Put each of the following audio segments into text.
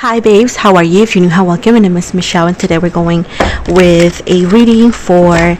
Hi babes, how are you? If you're new, how welcome. My name is Michelle and today we're going with a reading for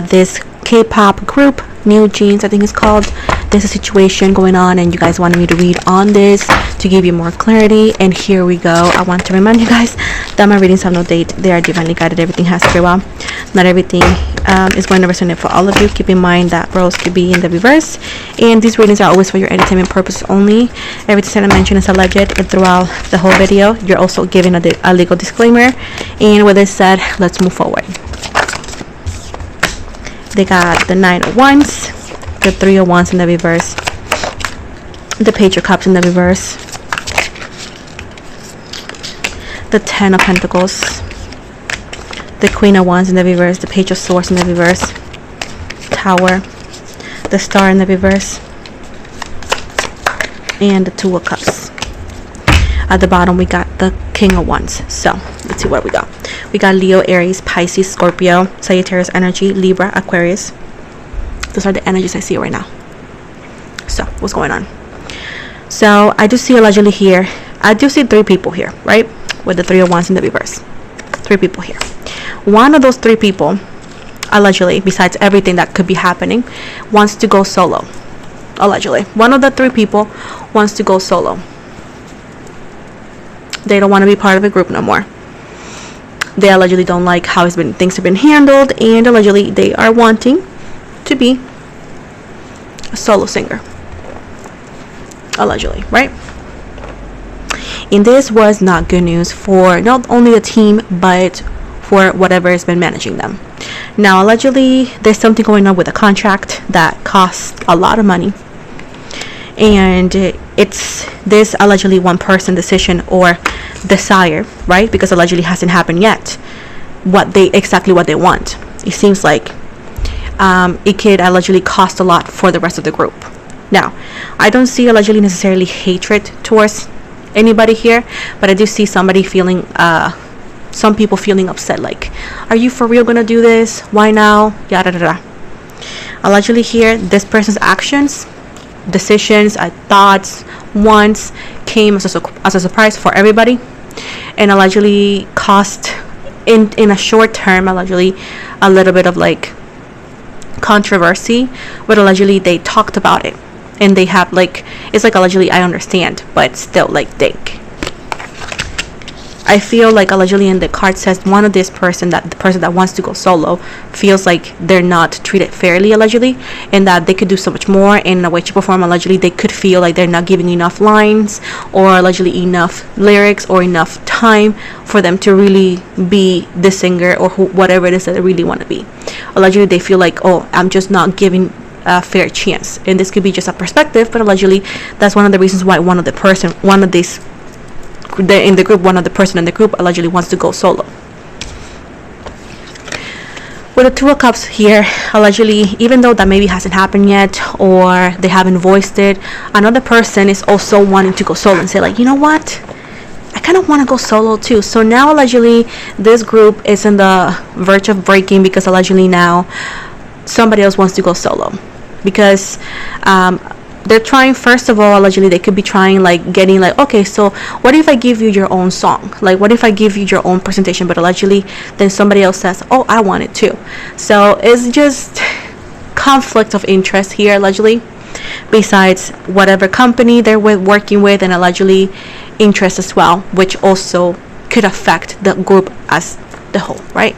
this K-pop group, New Jeans I think it's called. There's a situation going on and you guys wanted me to read on this to give you more clarity, and here we go. I want to remind you guys that my readings have no date. They are divinely guided. Everything has free will. Not everything is going to resonate for all of you. Keep in mind that roles could be in the reverse, and these readings are always for your entertainment purposes only. Everything that I mention is alleged, and throughout the whole video you're also given a legal disclaimer. And with this said, let's move forward. They got the Nine of Wands, the Three of Wands in the reverse, the Page of Cups in the reverse, the Ten of Pentacles, the Queen of Wands in the reverse, the Page of Swords in the reverse, Tower, the Star in the reverse, and the Two of Cups. At the bottom we got the King of Wands. So let's see what we got. We got Leo, Aries, Pisces, Scorpio, Sagittarius energy, Libra, Aquarius. Those are the energies I see right now. So what's going on? So I do see allegedly here, I do see three people here, right, with the Three of Wands in the reverse. Three people here. One of those three people, allegedly, besides everything that could be happening, wants to go solo. Allegedly, one of the three people wants to go solo. They don't want to be part of a group no more. They allegedly don't like how things have been handled, and allegedly they are wanting to be a solo singer. Allegedly, right? And this was not good news for not only the team, but for whatever has been managing them. Now, allegedly, there's something going on with a contract that costs a lot of money. And it's this allegedly one person decision or desire, right? Because allegedly hasn't happened yet. Exactly what they want. It seems like it could allegedly cost a lot for the rest of the group. Now, I don't see allegedly necessarily hatred towards anybody here, but I do see somebody feeling some people feeling upset, like, are you for real gonna do this? Why now? Yada yada. Allegedly here, this person's actions, decisions, thoughts, wants came as a surprise for everybody, and allegedly cost in a short term allegedly a little bit of like controversy, but allegedly they talked about it and they have like, it's like allegedly I understand, but still like I feel like allegedly in the card says one of this person, that the person that wants to go solo, feels like they're not treated fairly allegedly, and that they could do so much more in a way to perform. Allegedly they could feel like they're not giving enough lines or allegedly enough lyrics or enough time for them to really be the singer or whatever it is that they really want to be. Allegedly they feel like, oh, I'm just not giving a fair chance, and this could be just a perspective, but allegedly that's one of the reasons why one of the person in the person in the group allegedly wants to go solo. With the Two of Cups here, allegedly, even though that maybe hasn't happened yet or they haven't voiced it, another person is also wanting to go solo and say like, you know what, I kind of want to go solo too. So now allegedly this group is in the verge of breaking because allegedly now somebody else wants to go solo, because they're trying, first of all, allegedly they could be trying like getting like, okay, so what if I give you your own song, like what if I give you your own presentation, but allegedly then somebody else says, oh, I want it too. So it's just conflict of interest here allegedly, besides whatever company they're working with, and allegedly interest as well, which also could affect the group as the whole, right?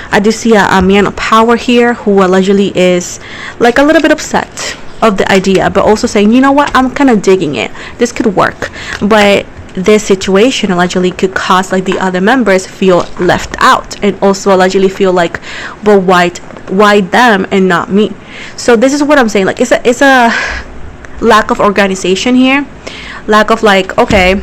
I do see a man of power here who allegedly is like a little bit upset of the idea, but also saying, you know what, I'm kind of digging it, this could work, but this situation allegedly could cause like the other members feel left out, and also allegedly feel like, well, why them and not me? So this is what I'm saying, like it's a lack of organization here, lack of like, okay,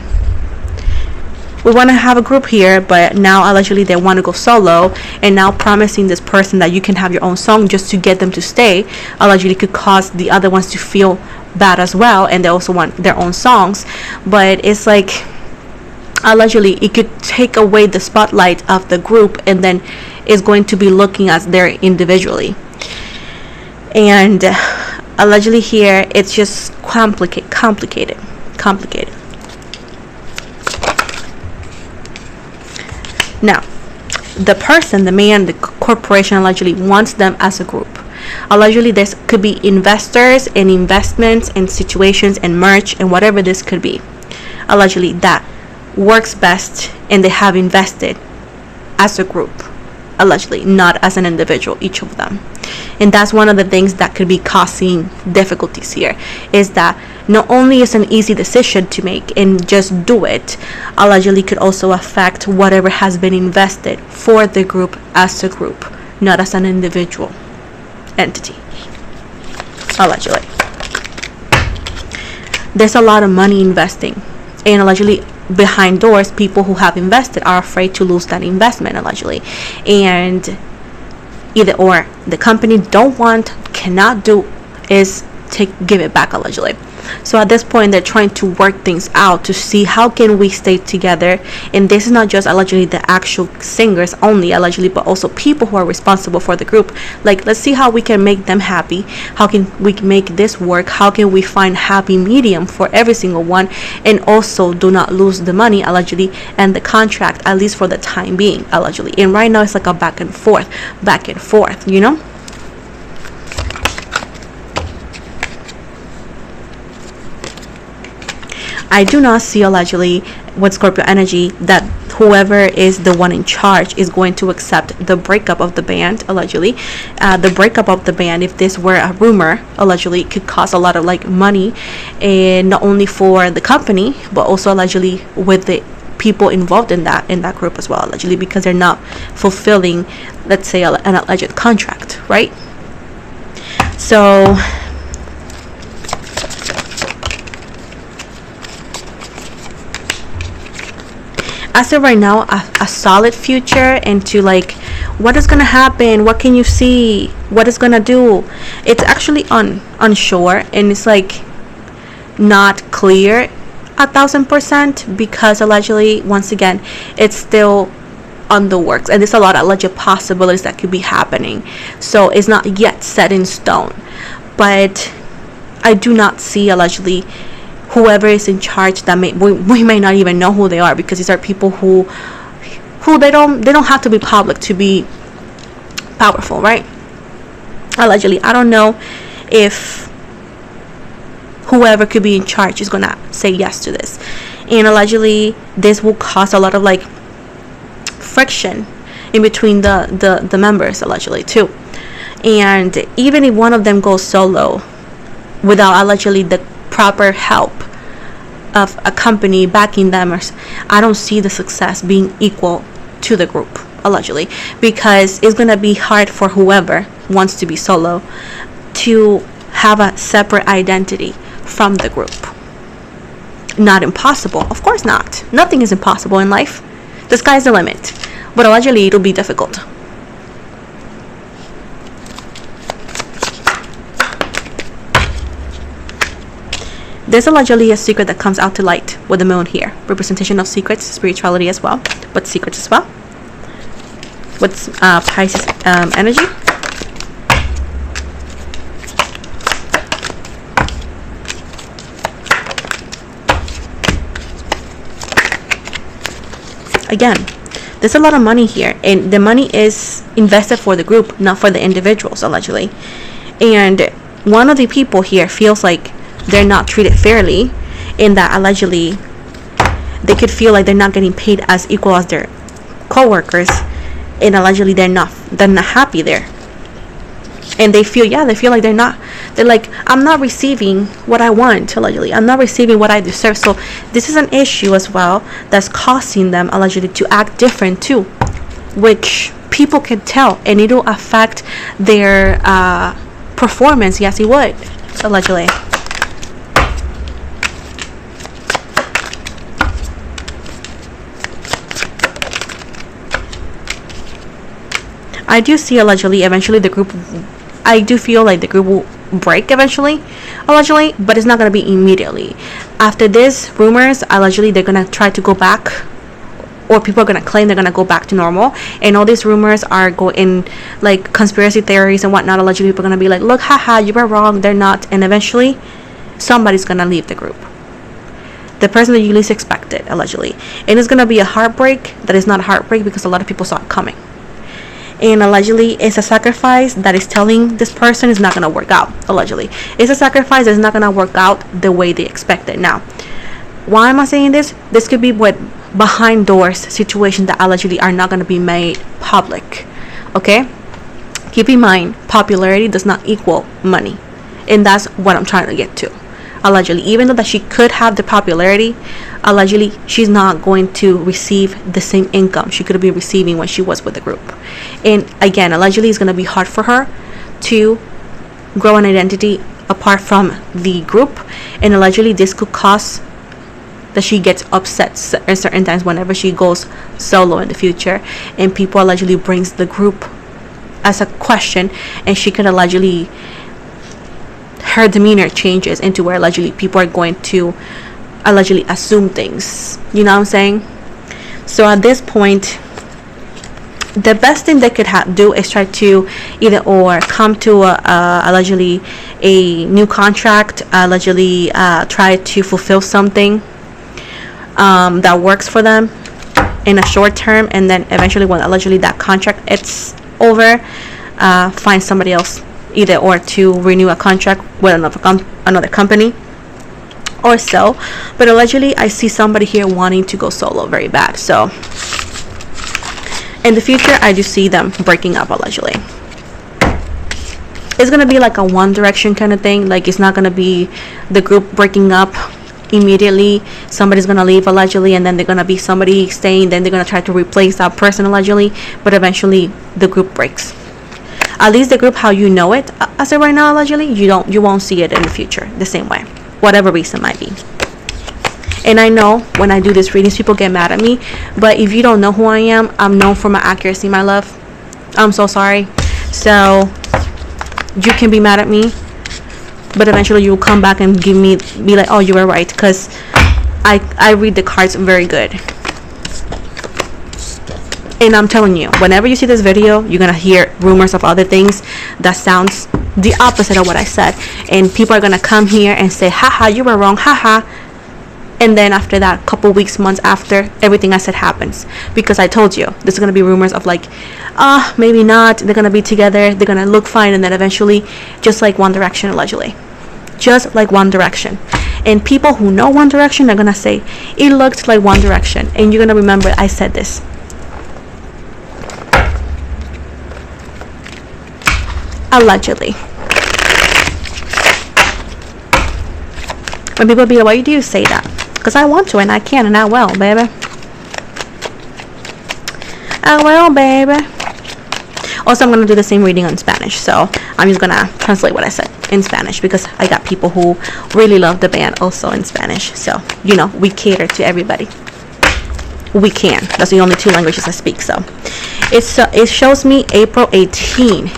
we want to have a group here, but now allegedly they want to go solo, and now promising this person that you can have your own song just to get them to stay allegedly could cause the other ones to feel bad as well, and they also want their own songs. But it's like allegedly it could take away the spotlight of the group, and then is going to be looking at their individually, and allegedly here it's just complicated. Now, the person, the man, the corporation allegedly wants them as a group. Allegedly, this could be investors and investments and situations and merch and whatever this could be. Allegedly, that works best and they have invested as a group. Allegedly, not as an individual, each of them. And that's one of the things that could be causing difficulties here, is that not only is an easy decision to make and just do it, allegedly could also affect whatever has been invested for the group as a group, not as an individual entity. Allegedly, there's a lot of money investing, and allegedly behind doors, people who have invested are afraid to lose that investment, allegedly, and either or the company cannot do is give it back, allegedly. So at this point, they're trying to work things out to see how can we stay together. And this is not just allegedly the actual singers only, allegedly, but also people who are responsible for the group. Like, let's see how we can make them happy. How can we make this work? How can we find happy medium for every single one, and also do not lose the money, allegedly, and the contract, at least for the time being, allegedly. And right now it's like a back and forth, you know. I do not see, allegedly, with Scorpio energy, that whoever is the one in charge is going to accept the breakup of the band, allegedly. The breakup of the band, if this were a rumor, allegedly, could cost a lot of money, and not only for the company, but also allegedly with the people involved in that group as well, allegedly, because they're not fulfilling, let's say, an alleged contract, right? So as of right now, a solid future into what is gonna happen, what can you see, what is gonna do, it's actually unsure, and it's not clear 1,000%, because allegedly, once again, it's still on the works, and there's a lot of alleged possibilities that could be happening, so it's not yet set in stone. But I do not see, allegedly, whoever is in charge, that we may not even know who they are, because these are people who they don't have to be public to be powerful, right? Allegedly, I don't know if whoever could be in charge is gonna say yes to this, and allegedly this will cause a lot of friction in between the members, allegedly, too. And even if one of them goes solo without allegedly the proper help of a company backing them, I don't see the success being equal to the group, allegedly, because it's gonna be hard for whoever wants to be solo to have a separate identity from the group. Not impossible, of course not. Nothing is impossible in life. The sky's the limit, but allegedly it'll be difficult. There's allegedly a secret that comes out to light with the moon here. Representation of secrets, spirituality as well, but secrets as well. With Pisces energy. Again, there's a lot of money here, and the money is invested for the group, not for the individuals, allegedly. And one of the people here feels like they're not treated fairly, in that allegedly they could feel like they're not getting paid as equal as their co-workers, and allegedly they're not happy there, and they feel like they're like, I'm not receiving what I want, allegedly, I'm not receiving what I deserve. So this is an issue as well that's causing them allegedly to act different too, which people can tell, and it'll affect their performance. Yes, it would, allegedly. I do see allegedly eventually the group, I do feel like the group will break eventually, allegedly, but it's not going to be immediately. After this rumors, allegedly they're going to try to go back, or people are going to claim they're going to go back to normal, and all these rumors are going conspiracy theories and whatnot. Allegedly people are going to be like, look, haha, you were wrong, they're not, and eventually somebody's going to leave the group, the person that you least expect. expected, allegedly. And it's gonna be a heartbreak that is not a heartbreak because a lot of people saw it coming. And allegedly, it's a sacrifice that is telling this person is not gonna work out. Allegedly, it's a sacrifice that's not gonna work out the way they expected. Now, why am I saying this? This could be what behind doors situations that allegedly are not gonna be made public. Okay, keep in mind, popularity does not equal money, and that's what I'm trying to get to. Allegedly, even though that she could have the popularity, allegedly she's not going to receive the same income she could be receiving when she was with the group. And again, allegedly it's going to be hard for her to grow an identity apart from the group, and allegedly this could cause that she gets upset at certain times whenever she goes solo in the future, and people allegedly brings the group as a question, and she could allegedly, her demeanor changes into where allegedly people are going to allegedly assume things. You know what I'm saying? So at this point, the best thing they could do is try to either or come to allegedly a new contract, allegedly try to fulfill something that works for them in a short term, and then eventually when allegedly that contract it's over, find somebody else either or to renew a contract with another company or so. But allegedly I see somebody here wanting to go solo very bad. So in the future I do see them breaking up. Allegedly it's gonna be like a one direction kind of thing. Like, it's not gonna be the group breaking up immediately. Somebody's gonna leave allegedly, and then they're gonna be somebody staying, then they're gonna try to replace that person allegedly, but eventually the group breaks. At least the group how you know it as of right now, allegedly, you won't see it in the future the same way, whatever reason might be. And I know when I do these readings people get mad at me, but if you don't know who I am, I'm known for my accuracy, my love. I'm so sorry. So you can be mad at me, but eventually you'll come back and be like, oh, you were right, because I read the cards very good. And I'm telling you, whenever you see this video, you're gonna hear rumors of other things that sounds the opposite of what I said, and people are gonna come here and say, haha, you were wrong, haha. And then after that, couple weeks, months after, everything I said happens, because I told you there's gonna be rumors of like, maybe not, they're gonna be together, they're gonna look fine, and then eventually, just like One Direction, allegedly, just like One Direction. And people who know One Direction are gonna say it looked like One Direction, and you're gonna remember I said this. Allegedly. When people be like, why do you say that? Because I want to, and I can, and I will, baby. I will, baby. Also, I'm going to do the same reading in Spanish, so I'm just going to translate what I said in Spanish, because I got people who really love the band also in Spanish. So, you know, we cater to everybody. We can. That's the only two languages I speak, so. It shows me April 18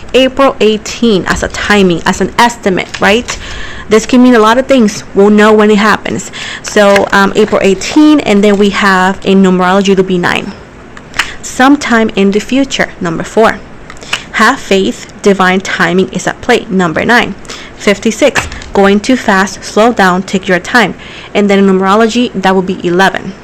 as a timing, as an estimate, right? This can mean a lot of things. We'll know when it happens. So April 18, and then we have in numerology it'll be 9. Sometime in the future, number 4. Have faith, divine timing is at play, number 9. 56, going too fast, slow down, take your time. And then in numerology, that will be 11.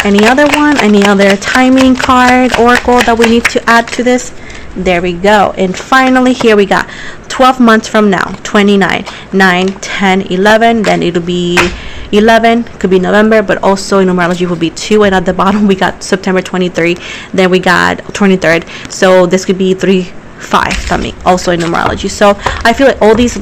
Any other one? Any other timing card, oracle that we need to add to this? There we go. And finally, here we got 12 months from now, 29, 9, 10, 11. Then it'll be 11, could be November, but also in numerology will be 2. And at the bottom, we got September 23. Then we got 23rd. So this could be 3, 5 coming also in numerology. So I feel like all these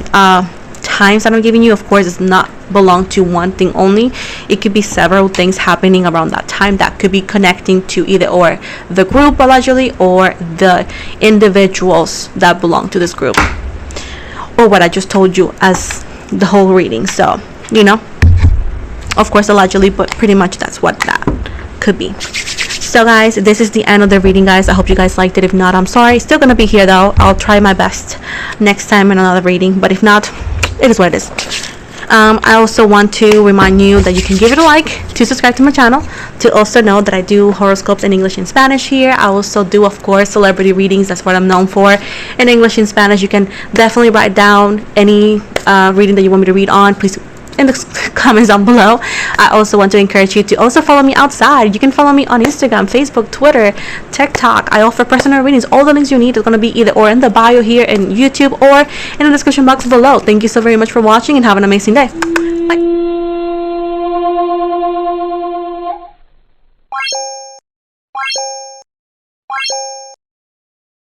times that I'm giving you, of course, does not belong to one thing only. It could be several things happening around that time that could be connecting to either or the group allegedly or the individuals that belong to this group, or what I just told you as the whole reading. So, you know, of course allegedly, but pretty much that's what that could be. So guys, this is the end of the reading, guys. I hope you guys liked it. If not, I'm sorry. Still gonna be here though. I'll try my best next time in another reading, but if not, it is what it is. I also want to remind you that you can give it a like, to subscribe to my channel, to also know that I do horoscopes in English and Spanish here. I also do, of course, celebrity readings. That's what I'm known for. In English and Spanish, you can definitely write down any reading that you want me to read on. Please in the comments down below. I also want to encourage you to also follow me outside. You can follow me on Instagram, Facebook, Twitter, TikTok. I offer personal readings. All the links you need is going to be either or in the bio here in YouTube or in the description box below. Thank you so very much for watching and have an amazing day. Bye.